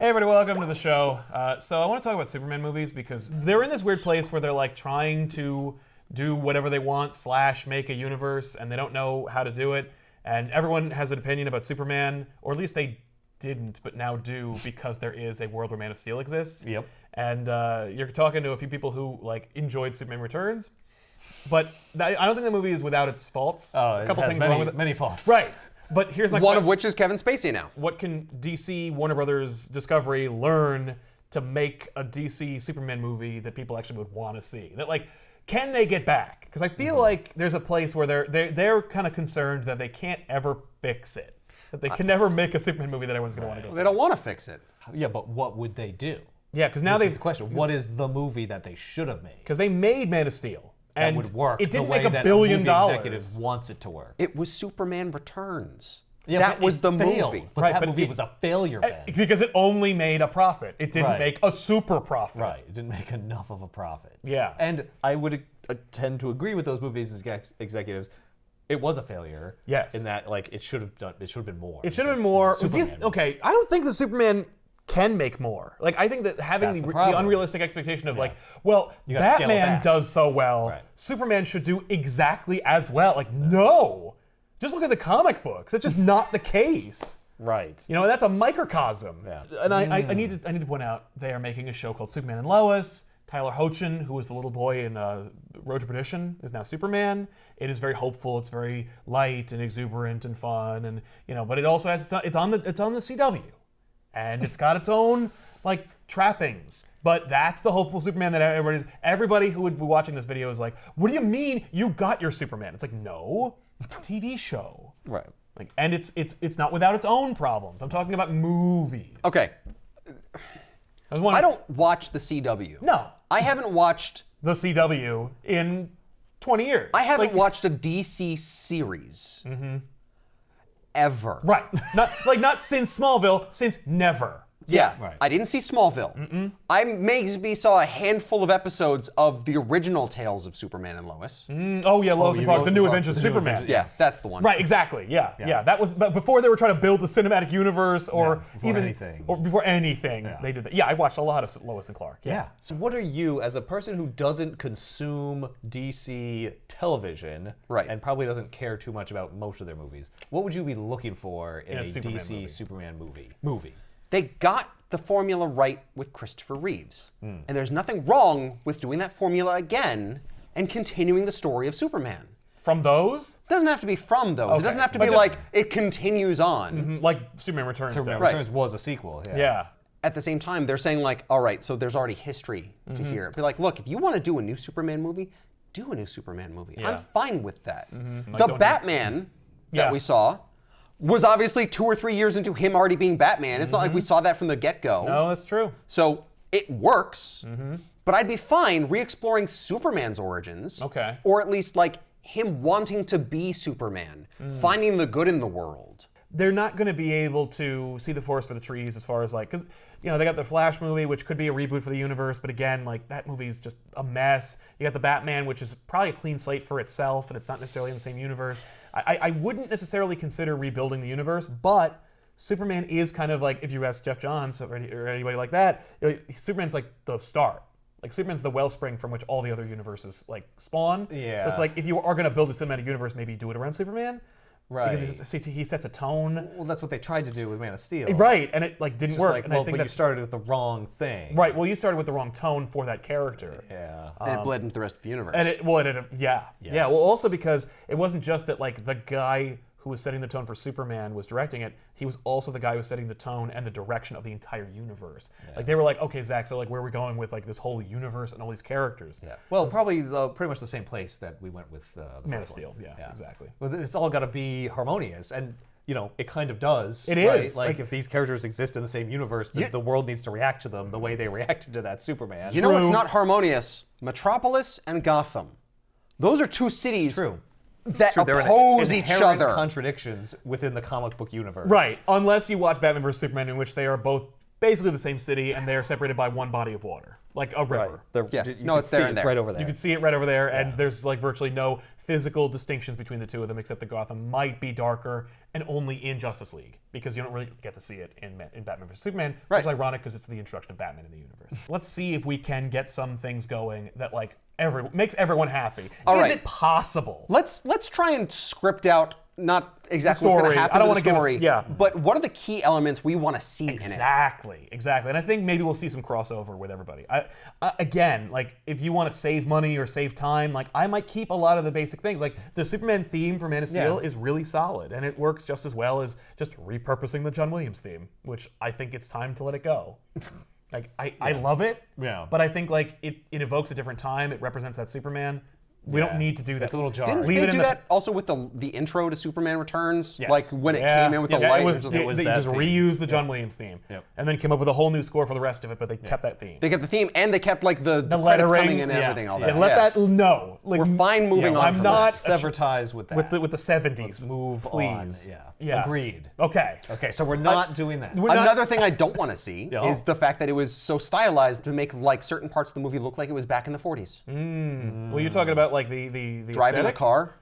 everybody, welcome to the show. So I want to talk about Superman movies because they're in this weird place where they're like trying to do whatever they want / make a universe, and they don't know how to do it. And everyone has an opinion about Superman, or at least they didn't, but now do, because there is a world where Man of Steel exists. Yep. And you're talking to a few people who like enjoyed Superman Returns, but I don't think the movie is without its faults. A couple things wrong with it. Many faults. Right. But here's my One of which is Kevin Spacey now. What can DC, Warner Brothers, Discovery learn to make a DC Superman movie that people actually would want to see? That like, can they get back? Because I feel like there's a place where they're kind of concerned that they can't ever fix it. That they can never make a Superman movie that everyone's going to want to go see. They don't want to fix it. Yeah, but what would they do? Yeah, because now This is the question. What is the movie that they should have made? Because they made Man of Steel. That And would work it didn't the way make that $1 billion. a movie executive wants it to work. It was Superman Returns. Yeah, that but was it the failed. movie. But Right, that but movie it- was a failure, Ben. Because it only made a profit. It didn't Right. make a super profit. Right, it didn't make enough of a profit. Yeah. And I would tend to agree with those movies executives. It was a failure. Yes. In that, like, it should have been more. It should have been more. Superman movie. Okay, I don't think the Superman can make more. Like, I think that having That's the the problem. unrealistic expectation of like, well, You gotta scale it Batman back. does so well, Right. Superman should do exactly as well. Like, no. Just look at the comic books. It's just not the case. Right. You know, that's a microcosm. Yeah. And I need to point out they are making a show called Superman and Lois. Tyler Hoechlin, who was the little boy in Road to Perdition, is now Superman. It is very hopeful. It's very light and exuberant and fun, and but it also has it's on the CW, and it's got its own like trappings. But that's the hopeful Superman that everybody who would be watching this video is like, what do you mean you got your Superman? It's like, no, it's a TV show. Right. Like, and it's not without its own problems. I'm talking about movies. Okay. I don't watch the CW. No. I haven't watched. The CW in 20 years. I haven't watched a DC series. Ever. Right. Not since Smallville, since never. Yeah. Right. I didn't see Smallville. I maybe saw a handful of episodes of the original Tales of Superman and Lois. Oh yeah, Lois and Clark, Lois the and new Clark, Adventures of the new Superman. Adventures, Yeah, that's the one. Right, exactly. Yeah. That was but before they were trying to build the cinematic universe or before even anything. or before anything. They did that. Yeah, I watched a lot of Lois and Clark. Yeah. So what are you, as a person who doesn't consume DC television, Right. and probably doesn't care too much about most of their movies, what would you be looking for in a a Superman DC movie. Superman movie? They got the formula right with Christopher Reeves. And there's nothing wrong with doing that formula again and continuing the story of Superman. From those, It doesn't have to be from those. Okay. It doesn't have to But be just- like it continues on. like Superman Returns. Superman does. Right. Returns was a sequel. Yeah. At the same time, they're saying like, all right, so there's already history to hear. Be like, look, if you want to do a new Superman movie, do a new Superman movie. Yeah. I'm fine with that. Like, The don't- Batman Yeah. that we saw was obviously 2 or 3 years into him already being Batman. It's not like we saw that from the get-go. No, that's true. So it works, but I'd be fine re-exploring Superman's origins. Okay. Or at least like him wanting to be Superman, finding the good in the world. They're not going to be able to see the forest for the trees as far as like, because they got the Flash movie, which could be a reboot for the universe, but again, like that movie's just a mess. You got the Batman, which is probably a clean slate for itself, and it's not necessarily in the same universe. I wouldn't necessarily consider rebuilding the universe, but Superman is kind of like, if you ask Jeff Johns or anybody like that, Superman's like the start. Like Superman's the wellspring from which all the other universes like spawn. Yeah. So it's like if you are going to build a cinematic universe, maybe do it around Superman. Right. Because he sets a tone. Well, that's what they tried to do with Man of Steel. Right, and it like It's didn't just work. like, And well, I think but you that's started with the wrong thing. right. Well, you started with the wrong tone for that character. Yeah. And it bled into the rest of the universe. And yeah. Well, also because it wasn't just that like the guy who was setting the tone for Superman was directing it, he was also the guy who was setting the tone and the direction of the entire universe. Like they were like, okay, Zach, so like where are we going with like this whole universe and all these characters? Yeah. Well, probably pretty much the same place that we went with the Man of first Steel. one. Yeah, exactly. Well, it's all got to be harmonious, and it kind of does. It right? is. Like if these characters exist in the same universe, the world needs to react to them the way they reacted to that Superman. You know what's not harmonious? Metropolis and Gotham. Those are two cities True. that They're oppose each inherent other. contradictions within the comic book universe. Right, unless you watch Batman vs Superman, in which they are both basically the same city and they are separated by one body of water. like a river. Yeah. You No, can it's there see and it's there. right over there. You can see it right over there, and there's like virtually no physical distinctions between the two of them, except that Gotham might be darker and only in Justice League, because you don't really get to see it in Batman vs Superman, which is ironic because it's the introduction of Batman in the universe. Let's see if we can get some things going that like makes everyone happy. Is it possible? Let's try and script out not exactly what's going story. to happen I don't to wanna the give us- story, yeah. but what are the key elements we want to see in it? Exactly. And I think maybe we'll see some crossover with everybody. Again, like if you want to save money or save time, like I might keep a lot of the basic things. Like the Superman theme for Man of Steel is really solid, and it works just as well as just repurposing the John Williams theme, which I think it's time to let it go. Like I love it, but I think like it evokes a different time. It represents that Superman. We don't need to do that. It's a little jarring. Didn't Leave they it in do the- that also with the intro to Superman Returns? Yes. Like when it came in with the light? It was, it was they that just theme. reused the John Williams theme, and then came up with a whole new score for the rest of it. But they kept that theme. they kept the theme and they kept like the credits lettering, coming in and everything. All that. And let that know. Like, We're fine moving on. I'm from not this. sever ties with that. with the 70s. Let's move please. on. Yeah. Agreed. Okay. Okay, so we're not doing that. We're not- Another thing I don't want to see Yeah. is the fact that it was so stylized to make like certain parts of the movie look like it was back in the 40s. Well, you're talking about like the Driving aesthetic? a car.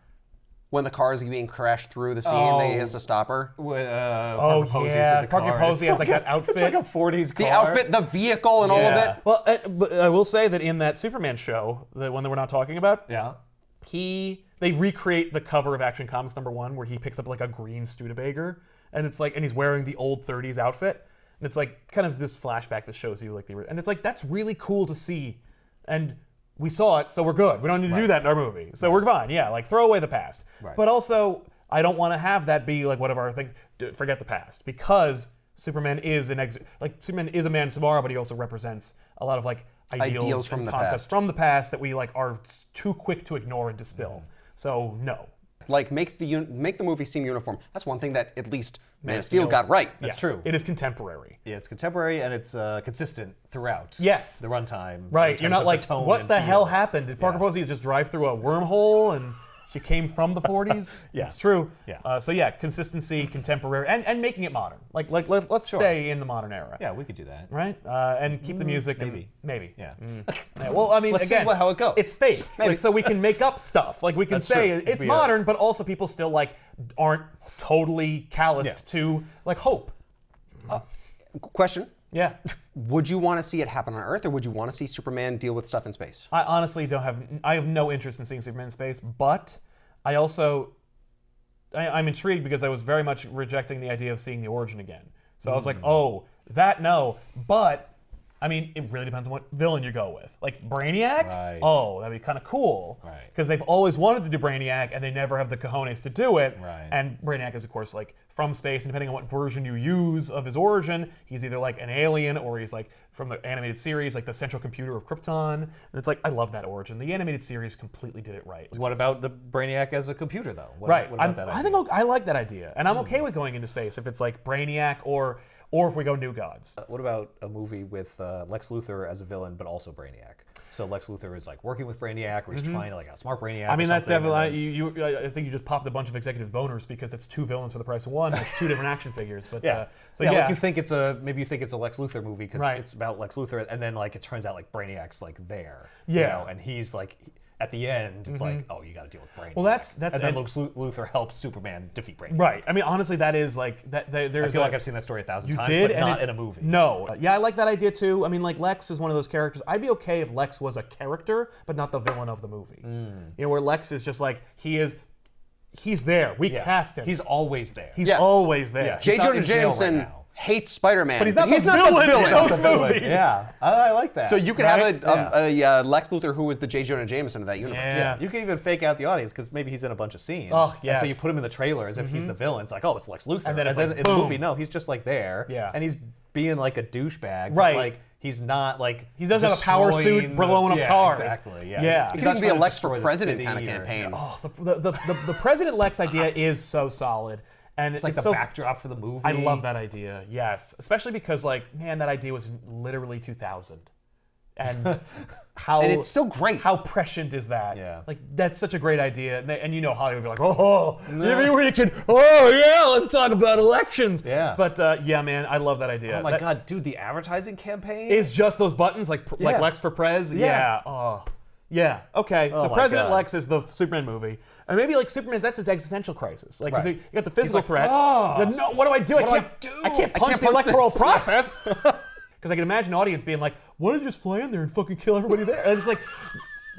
When the car is being crashed through the scene, they has to stop her. Oh Parker Posey's in yeah, the Parker car. Posey has like that outfit. It's like a 40s car. The outfit, the vehicle, and all of it. Well, but I will say that in that Superman show, the one that we're not talking about, Yeah. they recreate the cover of Action Comics #1 where he picks up like a green Studebaker, and it's like, and he's wearing the old 30s outfit, and it's like kind of this flashback that shows you like and it's like that's really cool to see, and we saw it, so we're good. We don't need to do that in our movie, so we're fine. Yeah, like throw away the past, but also I don't want to have that be like one of our things. Forget the past, because Superman is Superman is a man of tomorrow, but he also represents a lot of like ideals from and the concepts past. from the past that we like are too quick to ignore and dispel. So no. Like make the movie seem uniform. That's one thing that at least Man of Steel got right. Yes, true. It is contemporary. Yeah, it's contemporary and it's consistent throughout. Yes. The runtime. Right. in You're terms not of like, tone what and the feel. hell happened? Did Parker Posey just drive through a wormhole and she came from the 40s? It's true. Yeah. So yeah, consistency, contemporary, and making it modern. Let's stay in the modern era. Yeah, we could do that. Right? And keep the music. maybe. Maybe. Yeah. Yeah, well, I mean, Let's see again, how it goes. It's fake. Like, so we can make up stuff. Like we can That's say true. it's We, modern, but also people still like aren't totally calloused to like hope. Question. Yeah. Would you want to see it happen on Earth, or would you want to see Superman deal with stuff in space? I honestly I have no interest in seeing Superman in space, but I also, I'm intrigued because I was very much rejecting the idea of seeing the origin again. So I was like, oh, that no, but I mean, it really depends on what villain you go with. Like Brainiac, Right. oh, that'd be kind of cool. Right. Because they've always wanted to do Brainiac and they never have the cojones to do it. Right. And Brainiac is, of course, like from space, and depending on what version you use of his origin, he's either like an alien or he's like from the animated series, like the central computer of Krypton. And it's like, I love that origin. The animated series completely did it right. What about the Brainiac as a computer, though? Right. What about that I idea? think I like that idea, and I'm okay with going into space if it's like Brainiac or if we go New Gods. What about a movie with Lex Luthor as a villain, but also Brainiac? So Lex Luthor is like working with Brainiac, or he's trying to like outsmart Brainiac. I mean, or that's something, and definitely. I think you just popped a bunch of executive boners because it's two villains for the price of one. It's two different action figures, but Yeah. so yeah, yeah. like you think it's a Lex Luthor movie because Right. it's about Lex Luthor, and then like it turns out like Brainiac's like there. Yeah. and he's like at the end, it's like, oh, you got to deal with Brainiac. Well, that's and then Lex Luthor helps Superman defeat Brainiac. right. I mean, honestly, that is like that. I There's feel like I've seen that story 1,000 times, did, but and not in a movie. No. Yeah, I like that idea too. I mean, like Lex is one of those characters. I'd be okay if Lex was a character, but not the villain of the movie. You know, where Lex is just like he's there. We cast him. He's always there. He's Yeah. always there. Yeah. J. He's not Jonah in jail right Jameson now. hates Spider-Man, But he's not the villain in those movies. Yeah, I like that. So you could Right? have a Lex Luthor who was the J. Jonah Jameson of that universe. Yeah. You can even fake out the audience because maybe he's in a bunch of scenes. Oh, And yes. so you put him in the trailer as if he's the villain. It's like, oh, it's Lex Luthor. And then it's like, in the boom. movie, no, he's just like there. Yeah. And he's being like a douchebag. Right. But like he's not like He doesn't have a power suit destroying blowing up cars. Exactly. Yeah. Yeah. It He's could not even be a trying to Lex destroy for the president city kind of or- campaign. Oh, the President Lex idea is so solid, and It's like the so, backdrop for the movie. I love that idea. Yes, especially because like, man, that idea was literally 2000. And how And it's still great. How prescient is that? Yeah. Like that's such a great idea. And you know Hollywood would be like, oh, maybe we can, oh yeah, let's talk about elections. Yeah. But yeah, man, I love that idea. Oh my That God, dude, the advertising campaign is just those buttons like Yeah. Lex for Prez. Yeah. Yeah. Oh. Yeah. Okay. So my President God. Lex is the Superman movie, and maybe like Superman, that's his existential crisis. Like, 'cause Right. you got the physical like, threat. "Oh, The, no, what do I do? what do I can't do? I can't I punch can't the punch electoral this." process. Because I can imagine an audience being like, "Why don't you just fly in there and fucking kill everybody there?" And it's like,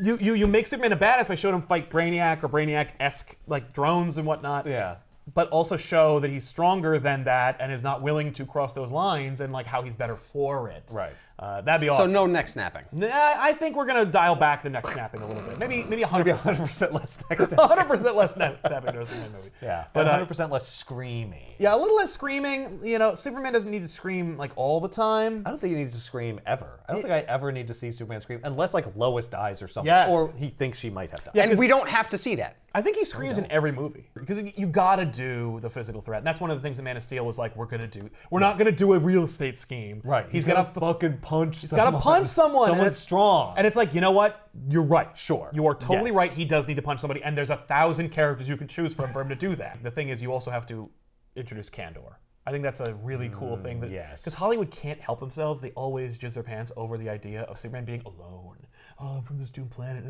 you make Superman a badass by showing him fight Brainiac or Brainiac-esque like drones and whatnot. Yeah. But also show that he's stronger than that and is not willing to cross those lines and like how he's better for it. Right. That'd be So awesome. no neck snapping. Nah, I think we're gonna dial back the neck snapping a little bit. Maybe 100%. 100% less next time. 100% less neck snapping to a Superman movie. Yeah, But, but 100% less screamy. Yeah, a little less screaming. You know, Superman doesn't need to scream like all the time. I don't think he needs to scream ever. I don't think I ever need to see Superman scream unless like Lois dies or something, Yes. or he thinks she might have died. Yeah, And 'cause we don't have to see that. I think he screams in every movie because you gotta do the physical threat. And that's one of the things that Man of Steel was like, we're not gonna do a real estate scheme. Right. He's gonna fucking punch. He's gotta punch someone. Someone and it's strong. And it's like, you know what? You're right. Sure. You are totally Yes. right. He does need to punch somebody, and there's 1,000 characters you can choose from for him to do that. The thing is, you also have to introduce Candor. I think that's a really cool thing. yes. Because Hollywood can't help themselves. They always jizz their pants over the idea of Superman being alone. Oh, I'm from this doomed planet.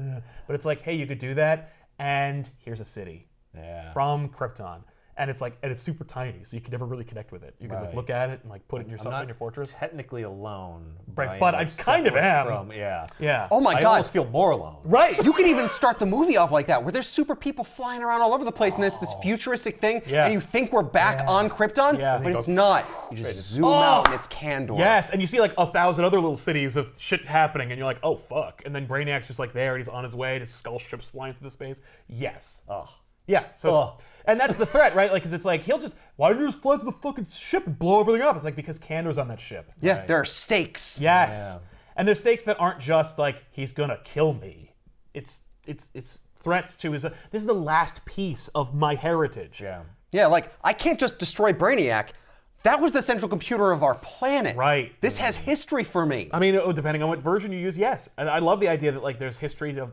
But it's like, hey, you could do that, and here's a city Yeah. from Krypton. And it's like, and it's super tiny, so you can never really connect with it. You can like Right. look at it and like put it in I'm yourself not in your fortress. technically alone. Right, I'm, but like, I kind of separate am. From, yeah. Yeah. Oh my I God. almost feel more alone. Right. You could even start the movie off like that, where there's super people flying around all over the place, and it's this futuristic thing, Yeah. and you think we're back on Krypton, Yeah. but They it's go, not. You just zoom out, and it's Candor. Yes, and you see like 1,000 other little cities of shit happening, and you're like, oh fuck. And then Brainiac's just like there, and he's on his way, and his skull ship's flying through the space. Yes. Oh. Yeah. So, Ugh. and that's the threat, right? Like, because it's like he'll just, why don't you just fly through the fucking ship and blow everything up? It's like because Candor's on that ship. Yeah, there are stakes. Yes. Yeah. And there's stakes that aren't just like he's gonna kill me. It's threats to his. This is the last piece of my heritage. Yeah. Yeah, like, I can't just destroy Brainiac. That was the central computer of our planet. Right. This has history for me. I mean, depending on what version you use, yes. And I love the idea that like there's history of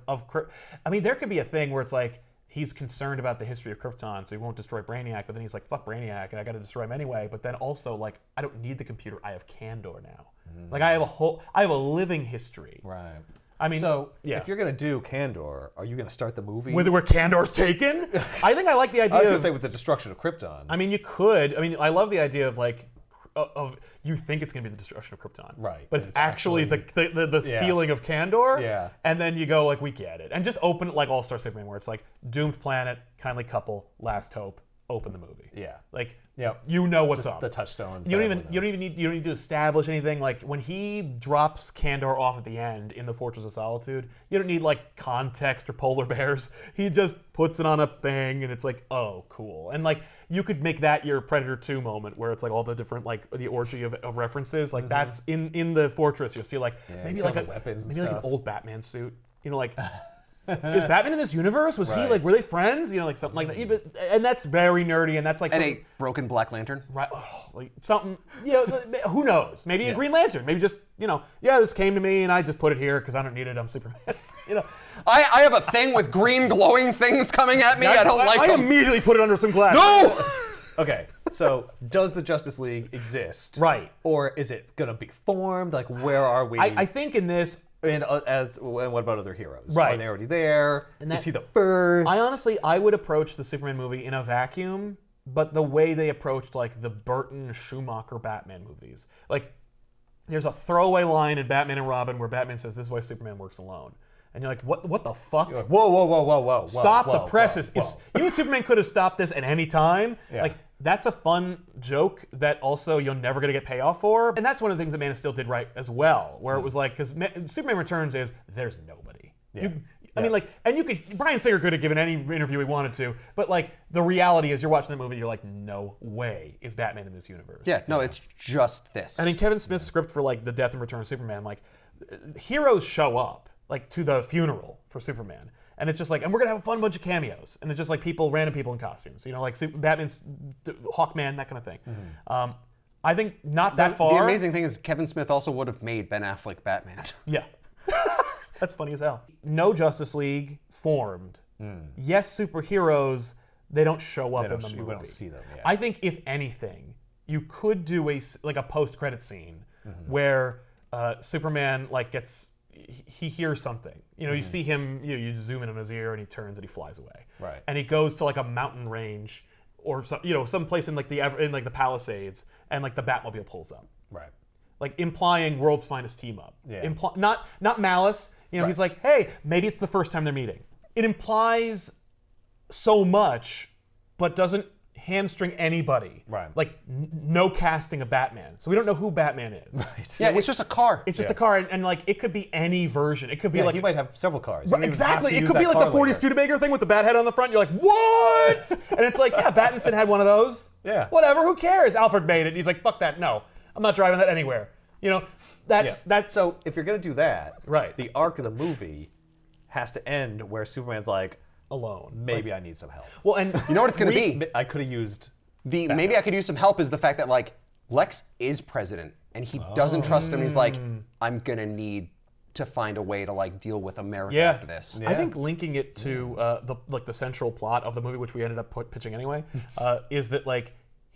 I mean, there could be a thing where it's like he's concerned about the history of Krypton, so he won't destroy Brainiac, but then he's like, fuck Brainiac, and I gotta destroy him anyway. But then also, like, I don't need the computer, I have Candor now. Like I have a living history. Right. I mean, So yeah. if you're gonna do Candor, are you gonna start the movie? Where Candor's taken? I think I like the I idea was gonna of, say with the destruction of Krypton. I mean, you could. I mean, I love the idea of like, of you think it's gonna be the destruction of Krypton, Right, But it's it's actually the stealing of Candor, Yeah. And then you go like, we get it, and just open it like All Star Superman, where it's like doomed planet, kindly couple, last hope, open the movie, Yeah. Like, Yep. you know what's Just up. the touchstones. You don't even need to establish anything. Like when he drops Candor off at the end in the Fortress of Solitude, you don't need like context or polar bears. He just puts it on a thing, and it's like, oh, cool. And like you could make that your Predator 2 moment, where it's like all the different like the orgy of references. Like that's in the fortress. You'll see like maybe you like saw the weapons and maybe like an stuff. old Batman suit. You know, like. Is Batman in this universe? Was he Right. like? Were they friends? You know, like something like that. And that's very nerdy, and that's like And something- a broken Black Lantern. right, like something. You know, who knows? Maybe a Green Lantern. Maybe just this came to me and I just put it here because I don't need it. I'm Superman. I have a thing with green glowing things coming at me. I don't like I them. immediately put it under some glass. No! Okay, so does the Justice League exist? Right. Or is it gonna be formed? Like, where are we? I think in this, and what about other heroes? Right. Are they already there? And that- Is he the first? I would approach the Superman movie in a vacuum, but the way they approached like the Burton Schumacher Batman movies, like there's a throwaway line in Batman and Robin where Batman says, "This is why Superman works alone." And you're like, what the fuck? You're like, whoa. Stop the whoa, presses. whoa. You and Superman could have stopped this at any time. Yeah. Like, that's a fun joke that also you're never going to get payoff for. And that's one of the things that Man of Steel did right as well, where it was like, because Superman Returns is, there's nobody. Yeah. I mean, like, and you could, Bryan Singer could have given any interview he wanted to, but like, the reality is you're watching the movie and you're like, no way is Batman in this universe. Yeah, no, it's just this. I mean, Kevin Smith's script for like the Death and Return of Superman, like, heroes show up, like, to the funeral for Superman. And it's just like, and we're gonna have a fun bunch of cameos. And it's just like random people in costumes. You know, like Batman's Hawkman, that kind of thing. I think not that far. The amazing thing is Kevin Smith also would have made Ben Affleck Batman. Yeah. That's funny as hell. No Justice League formed. Yes, superheroes, they don't show up in the movie. We don't see them. Yeah. I think if anything, you could do a post-credit scene where Superman he hears something. You see him. You zoom in on his ear, and he turns and he flies away. Right. And he goes to a mountain range or some place in the Palisades, and the Batmobile pulls up. Right. Implying world's finest team up. Yeah. Not malice. Right. He's like, hey, maybe it's the first time they're meeting. It implies so much, but doesn't hamstring anybody. Right. No casting of Batman. So we don't know who Batman is. Right. Yeah, it's just a car. It's just a car, and it could be any version. It could be he might have several cars. Right, exactly. It could be the 40 Studebaker thing with the bat head on the front. You're like, what? And it's yeah, Pattinson had one of those. Yeah. Whatever, who cares? Alfred made it. He's like, fuck that. No, I'm not driving that anywhere. So if you're gonna do that, right, the arc of the movie has to end where Superman's like, alone. Maybe I need some help. Well, and you know what it's going to be? I could have used maybe I could use some help is the fact that Lex is president and he doesn't trust him. He's like, I'm going to need to find a way to deal with America after this. I think linking it to the central plot of the movie, which we ended up pitching anyway, is that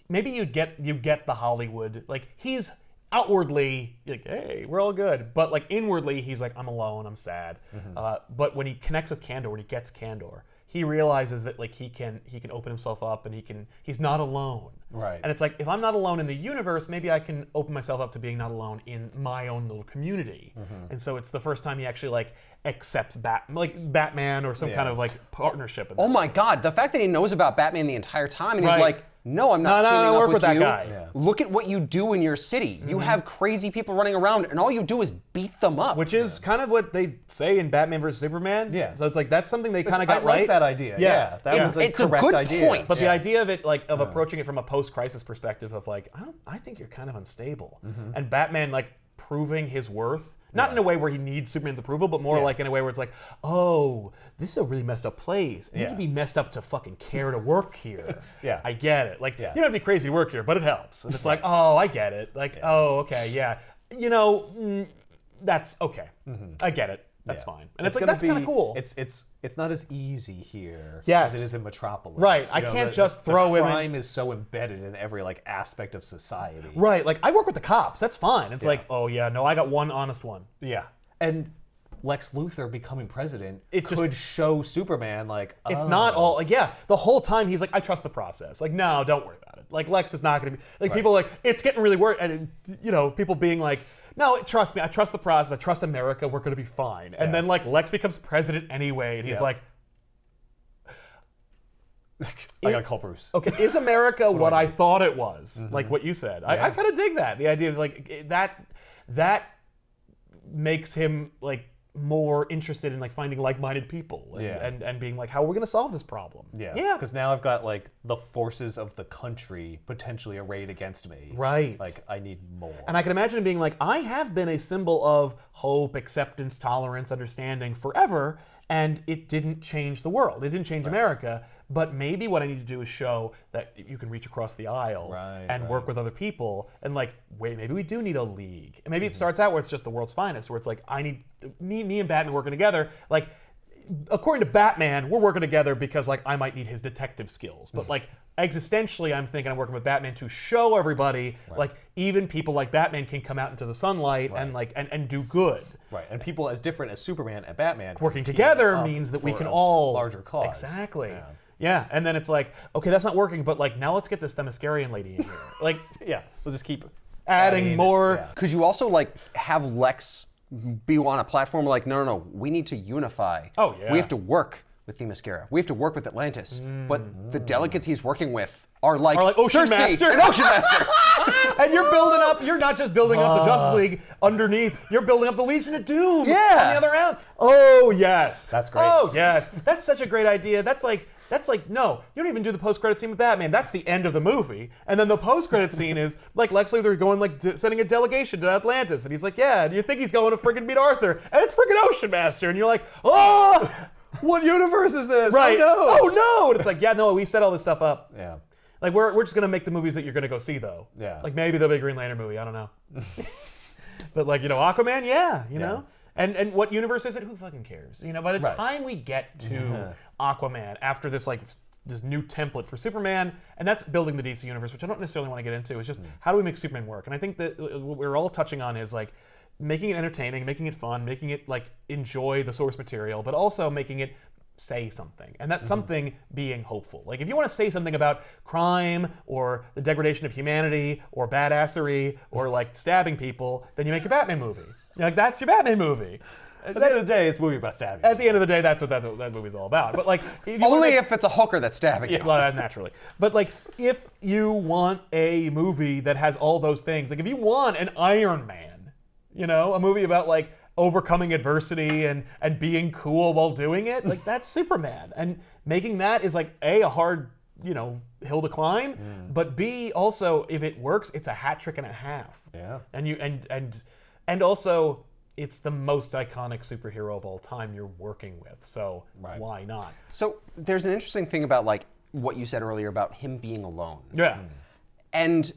maybe you get the Hollywood, he's outwardly hey, we're all good, but inwardly he's I'm alone, I'm sad. But when he connects with Kandor, when he gets Kandor, he realizes that he can open himself up, and he's not alone. Right. And it's if I'm not alone in the universe, maybe I can open myself up to being not alone in my own little community. And so it's the first time he actually accepts Batman or some kind of partnership. Oh my God, the fact that he knows about Batman the entire time, and he's like, no, I'm not teaming up with that you. guy. Yeah. Look at what you do in your city. You have crazy people running around, and all you do is beat them up. Which is kind of what they say in Batman vs Superman. Yeah. So it's that's something they kind of got I right. like that idea. Yeah. That was a correct good idea. point. But the idea of it, of approaching it from a post-crisis perspective of I think you're kind of unstable, and Batman proving his worth, not in a way where he needs Superman's approval, but more in a way where it's oh, this is a really messed up place. You need to be messed up to fucking care to work here. Yeah. I get it. You don't have to be crazy to work here, but it helps. And it's oh, I get it. Oh, okay, yeah. That's okay. I get it. That's fine. And it's that's kind of cool. It's not as easy here Yes. as it is in Metropolis. Right. I can't just throw the him in. crime is so embedded in every aspect of society. Right. I work with the cops. That's fine. It's oh yeah, no, I got one honest one. Yeah. And Lex Luthor becoming president It could show Superman It's not all the whole time he's I trust the process. No, don't worry about it. Lex is not going to be people it's getting really worried, and people being no, trust me, I trust the process, I trust America, we're going to be fine. And then Lex becomes president anyway, and he's I gotta call Bruce. okay, is America what I thought it was? What you said. I kind of dig that. The idea of that makes him more interested in finding like-minded people and being how are we going to solve this problem? Yeah. Because now I've got the forces of the country potentially arrayed against me. Right. I need more. And I can imagine him being I have been a symbol of hope, acceptance, tolerance, understanding forever, and it didn't change the world. It didn't change America, but maybe what I need to do is show that you can reach across the aisle and work with other people, and wait, maybe we do need a league. And maybe it starts out where it's just the world's finest, where it's I need me and Batman working together. According to Batman, we're working together because I might need his detective skills. But existentially, I'm thinking I'm working with Batman to show everybody even people like Batman can come out into the sunlight and do good. Right. And people as different as Superman and Batman Working together means that we can all larger cause. Exactly. Yeah. And then it's okay, that's not working, but now let's get this Themyscirian lady in here. Yeah. We'll just keep adding more. Yeah. Could you also have Lex be on a platform no, we need to unify. Oh, yeah. We have to work with Themyscira. We have to work with Atlantis. But the delegates he's working with are Ocean Cersei Master. and Ocean Master. And you're building up, you're not just building up the Justice League underneath, you're building up the Legion of Doom on the other end. Oh, yes. That's great. Oh, yes. That's such a great idea. That's no, you don't even do the post-credit scene with Batman. That's the end of the movie. And then the post-credit scene is Lex Luthor going sending a delegation to Atlantis. And he's yeah, and you think he's going to friggin' meet Arthur. And it's friggin' Ocean Master. And you're oh, what universe is this? right. Oh, Oh, no. And it's yeah, no, we set all this stuff up. no. Yeah. We're just going to make the movies that you're going to go see, though. Yeah. Maybe there'll be a Green Lantern movie. I don't know. But, Aquaman, yeah, you know? And what universe is it? Who fucking cares? You know, by the Right. time we get to Aquaman, after this this new template for Superman, and that's building the DC universe, which I don't necessarily want to get into. It's just how do we make Superman work? And I think that what we're all touching on is like making it entertaining, making it fun, making it like enjoy the source material, but also making it say something. And that's something being hopeful. Like if you want to say something about crime or the degradation of humanity or badassery or like stabbing people, then you make a Batman movie. Like that's your Batman movie. At the end of the day, it's a movie about stabbing. At the end of the day, that's what that movie's all about. But like, if you Only if it's a hooker that's stabbing you. well, naturally. But like, if you want a movie that has all those things, like if you want an Iron Man, you know, a movie about like overcoming adversity and being cool while doing it, like that's Superman. And making that is like a hard, you know, hill to climb, but B, also if it works, it's a hat trick and a half. Yeah. And you and also it's the most iconic superhero of all time you're working with. So why not? So there's an interesting thing about like what you said earlier about him being alone. Yeah. And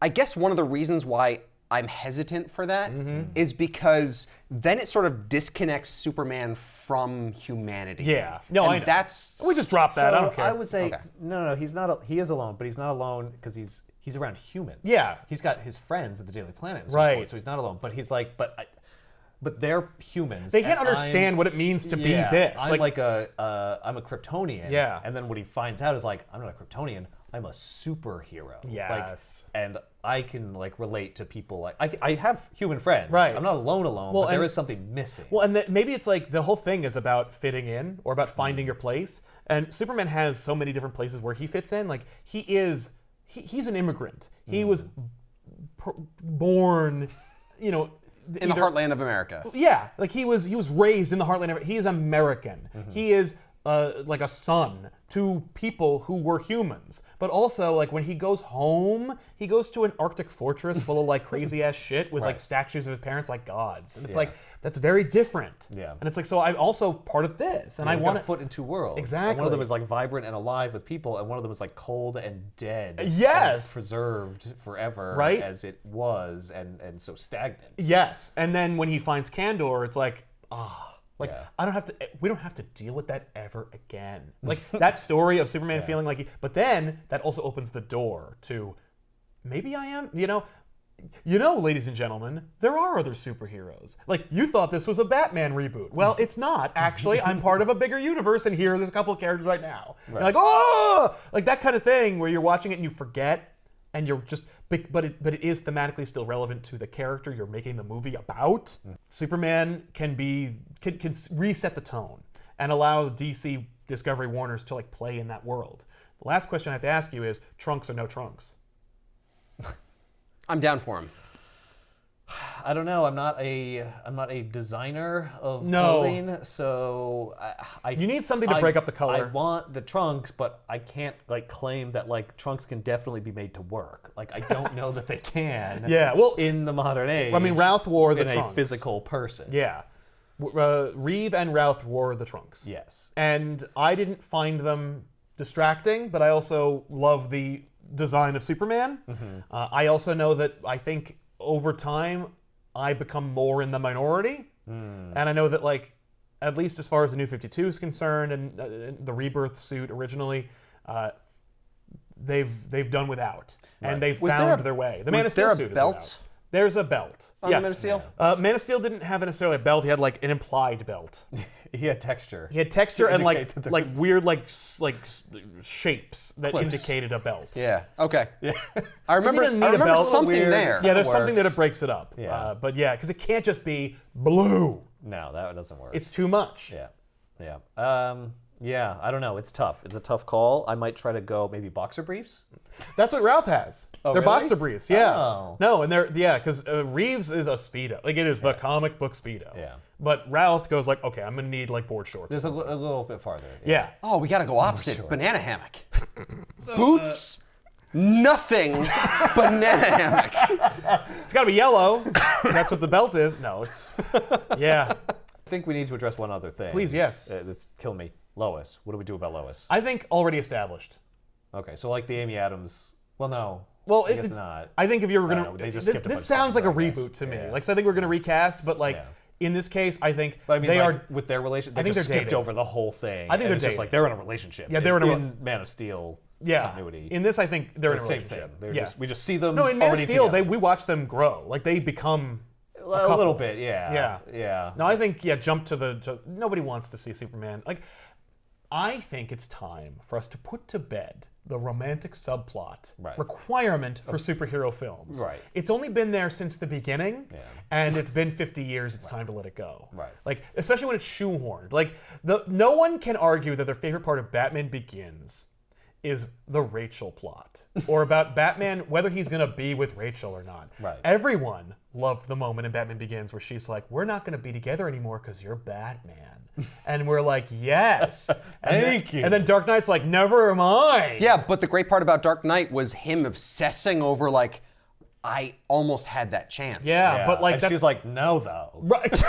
I guess one of the reasons why I'm hesitant for that is because then it sort of disconnects Superman from humanity. Yeah. No, and I know. that's We just dropped that. I don't care. I would say Okay. no. He's not. He is alone, but he's not alone because he's around humans. Yeah. He's got his friends at the Daily Planet, and so Right. forth, so he's not alone. But he's like, but they're humans. They can't and understand what it means to be this. I'm like I'm a Kryptonian. Yeah. And then what he finds out is like, I'm not a Kryptonian. I'm a superhero. Yes. Like, and I can like relate to people. Like I have human friends. Right. I'm not alone, Well, but there and- is something missing. Well, and maybe it's like the whole thing is about fitting in or about finding your place. And Superman has so many different places where he fits in. Like he's an immigrant. He was born, you know, in the heartland of America. Yeah, like he was raised in the heartland of. He is American. He is like a son to people who were humans. But also, like when he goes home, he goes to an Arctic fortress full of like crazy ass shit with like statues of his parents like gods, and it's like that's very different. Yeah. And it's like so I'm also part of this, and I He's want got a foot in two worlds. Exactly. And one of them is like vibrant and alive with people, and one of them is like cold and dead. Yes. And preserved forever, Right. as it was, and so stagnant. Yes, and then when he finds Kandor, it's like like Yeah. we don't have to deal with that ever again. Like that story of Superman feeling like but then that also opens the door to maybe I am, you know, ladies and gentlemen, there are other superheroes. Like you thought this was a Batman reboot. Well, it's not actually. I'm part of a bigger universe and there's a couple of characters right now. You're like, "Oh!" Like that kind of thing where you're watching it and you forget and you're just but it is thematically still relevant to the character you're making the movie about. Superman can reset the tone and allow DC Discovery Warners to like play in that world. The last question I have to ask you is Trunks or no Trunks? I'm down for him. I don't know. I'm not a designer of No. clothing, so I You need something to break up the color. I want the trunks, but I can't like claim that like trunks can definitely be made to work. Like I don't know that they can. Yeah, well, in the modern age. I mean, Routh wore the in trunks. a physical person. Yeah. Reeve and Routh wore the trunks. Yes. And I didn't find them distracting, but I also love the design of Superman. I also know that I think over time I become more in the minority. And I know that like, at least as far as the New 52 is concerned and the Rebirth suit originally, they've done without. And they've Was there found a- their way. The was Man of Steel there a suit is belt? without. There's a belt. On the Man of Steel? Man of Steel didn't have necessarily a belt. He had like an implied belt. He had texture. He had texture To and like indicate that there like was- weird shapes that Clips. indicated a belt. Yeah. Okay. Yeah. I remember. didn't need I a remember belt. something Weird. there. Yeah, there's something that works. it breaks it up. Yeah. But yeah, because it can't just be blue. No, that doesn't work. It's too much. Yeah. Yeah, I don't know. It's tough. It's a tough call. I might try to go maybe boxer briefs. That's what Routh has. Oh, they're really? boxer briefs. Yeah. Oh. No, and because Reeves is a speedo. Like it is the comic book speedo. Yeah. But Routh goes like, okay, I'm gonna need like board shorts. There's a little bit farther. Yeah. Oh, we gotta go opposite. Banana hammock. Boots. Nothing. Banana hammock. It's gotta be yellow. That's what the belt is. No, it's yeah. I think we need to address one other thing. Please, yes. That's kill me. Lois. What do we do about Lois? I think already established. Okay, so like the Amy Adams. Well, no. Well, I guess not. I think if you were I don't gonna, know, they just this skipped a bunch of sounds like stuff, a I guess. reboot to me. Yeah. Like, so I think we're gonna recast, but like, Yeah. In this case, I think But I mean, they like, are. with their relationship. They I think just they're skipped dating. over the whole thing. I think and they're it's just dating. like they're in a relationship. Yeah, they're in Man of Steel continuity. In this, I think they're in a same relationship. thing. Yeah. We just see them. No, in Man of already Steel, together. we watch them grow. Like they become a couple. little bit. Yeah. Yeah. No, I think jump to nobody wants to see Superman. Like, I think it's time for us to put to bed the romantic subplot requirement for superhero films. Right. It's only been there since the beginning, and it's been 50 years. It's time to let it go. Right. Like, especially when it's shoehorned. Like, no one can argue that their favorite part of Batman Begins is the Rachel plot, or about Batman, whether he's gonna be with Rachel or not. Right. Everyone loved the moment in Batman Begins where she's like, "We're not gonna be together anymore because you're Batman," and we're like, "Yes, Thank you." And then Dark Knight's like, "Never mind." Yeah, but the great part about Dark Knight was him obsessing over like, I almost had that chance. Yeah, but like and that's she's like, no, though. right.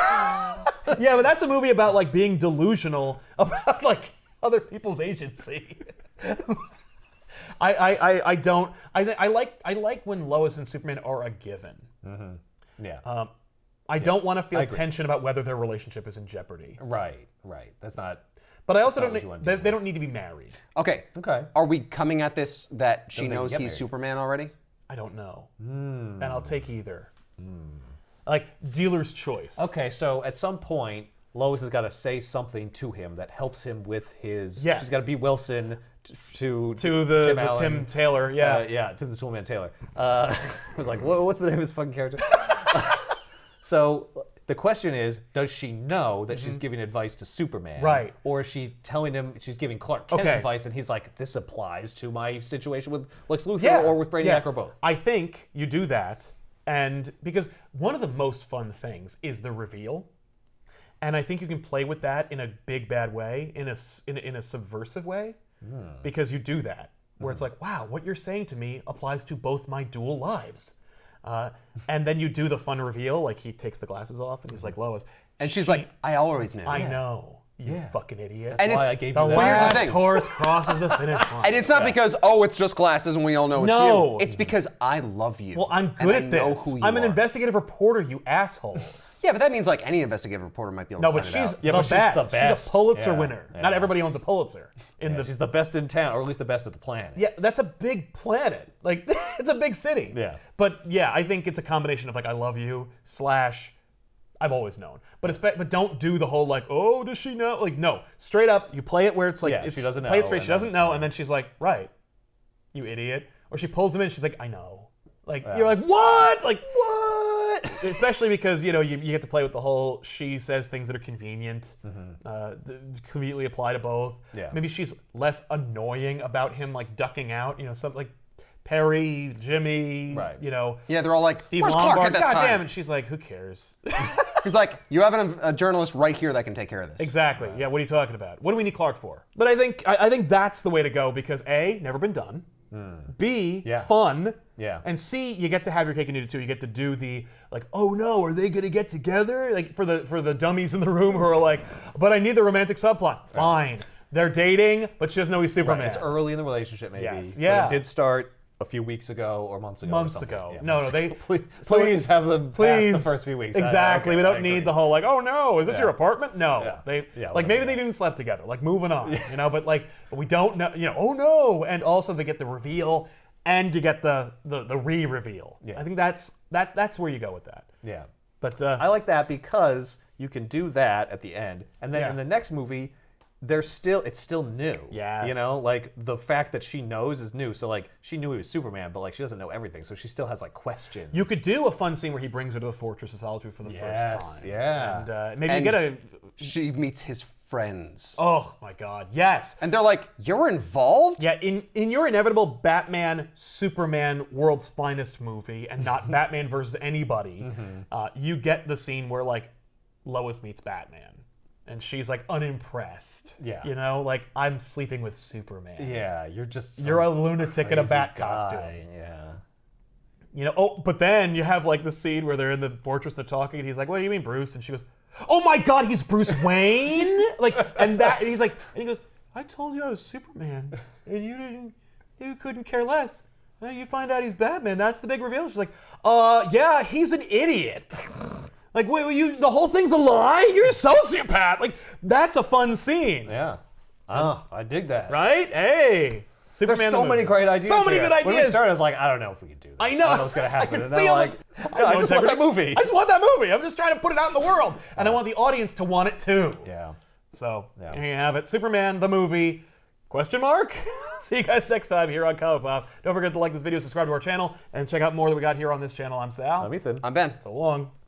Yeah, but that's a movie about like being delusional about like other people's agency. I like when Lois and Superman are a given. Yeah. I don't want to feel agree. tension about whether their relationship is in jeopardy. Right. That's not. But I also what don't. you want They, to do. they don't need to be married. Okay. Okay. Are we coming at this that she Don't they knows get he's married? Superman already? I don't know, and I'll take either. Like dealer's choice. Okay, so at some point, Lois has got to say something to him that helps him with his. Yes. She's got to be Wilson to the Tim Allen. Tim Taylor. Yeah. Tim the Toolman Taylor. I was like, what's the name of his fucking character? So the question is, does she know that she's giving advice to Superman? Right. Or is she telling him she's giving Clark Kent Okay. advice, and he's like, this applies to my situation with Lex Luthor or with Brainiac or both? I think you do that, and because one of the most fun things is the reveal, and I think you can play with that in a big bad way, in a subversive way, because you do that where it's like, wow, what you're saying to me applies to both my dual lives. And then you do the fun reveal, like he takes the glasses off and he's like, Lois. And she's like, I always knew. I know, you fucking idiot. And Why it's I gave the you that. last thing. horse crosses the finish line. and it's not because it's just glasses and we all know it's No. you. It's because I love you. Well, I'm and good I at know this. who you I'm an are. investigative reporter, you asshole. Yeah, but that means like any investigative reporter might be able No, to but find she's it out. Yeah, the but she's best. the best. She's a Pulitzer Yeah. winner. Yeah. Not everybody owns a Pulitzer. She's the best in town, or at least the best at the planet. Yeah, that's a big planet. Like, it's a big city. Yeah. But yeah, I think it's a combination of like, I love you / I've always known. But don't do the whole like, oh, does she know? Like, no, straight up, you play it where it's like, Yeah, it's she doesn't play it know, straight. and She doesn't then- know, and then she's like, right, you idiot. Or she pulls him in. She's like, I know. Like you're like, what? Like what? Especially because you get to play with the whole. She says things that are convenient, conveniently apply to both. Yeah. Maybe she's less annoying about him like ducking out. Something like Perry, Jimmy. Right. Yeah, they're all like, Steve where's Lombard. Clark at this God time? damn, and she's like, who cares? He's like, you have a journalist right here that can take care of this. Exactly. Yeah. What are you talking about? What do we need Clark for? But I think that's the way to go because A, never been done. B, fun. Yeah. And C, you get to have your cake and eat it too. You get to do the like, oh no, are they gonna get together? Like for the dummies in the room who are like, but I need the romantic subplot. Fine. They're dating, but she doesn't know he's Superman. It's early in the relationship, maybe. Yes. But Yeah. it did start a few weeks ago or months ago. Months or something. ago. Yeah, No, months they ago. Please have them please pass the first few weeks. Exactly. We don't need the whole like, oh no, is this your apartment? No. Yeah. They Yeah, like maybe they've even slept together. Like moving on. But we don't know. Oh no. And also they get the reveal, and you get the re-reveal. Yeah. I think that's where you go with that. Yeah. But I like that because you can do that at the end, and then in the next movie, it's still new. Yes. Like the fact that she knows is new. So like she knew he was Superman, but like she doesn't know everything, so she still has like questions. you could do a fun scene where he brings her to the Fortress of Solitude for the first time. Yeah. And maybe And you get a. she meets his friends. Oh my God! Yes. And they're like, you're involved? Yeah, in your inevitable Batman, Superman, world's finest movie, and not Batman versus anybody, you get the scene where like Lois meets Batman, and she's like unimpressed. Yeah. Like I'm sleeping with Superman. Yeah, you're just You're a lunatic in a bat guy. costume. Yeah. But then you have like the scene where they're in the fortress, they're talking, and he's like, "What do you mean, Bruce?" And she goes, "Oh my God, he's Bruce Wayne!" and he goes, "I told you I was Superman, and you couldn't care less. You find out he's Batman. That's the big reveal." She's like, "Yeah, he's an idiot." Like, wait, the whole thing's a lie? You're a sociopath. Like, that's a fun scene. Yeah. Oh, I dig that. Right? Hey. Superman There's the so movie. many great ideas. So many here. good ideas. When we started, I was like, I don't know if we can do this. I know. I don't know what's gonna happen. I can And then feel like, it. no, I just want that movie. I just want that movie. I'm just trying to put it out in the world. And I want the audience to want it too. Yeah. So, Yeah. there you have it. Superman, the movie. Question mark? See you guys next time here on ComicPop. Don't forget to like this video, subscribe to our channel, and check out more that we got here on this channel. I'm Sal. I'm Ethan. I'm Ben. So long.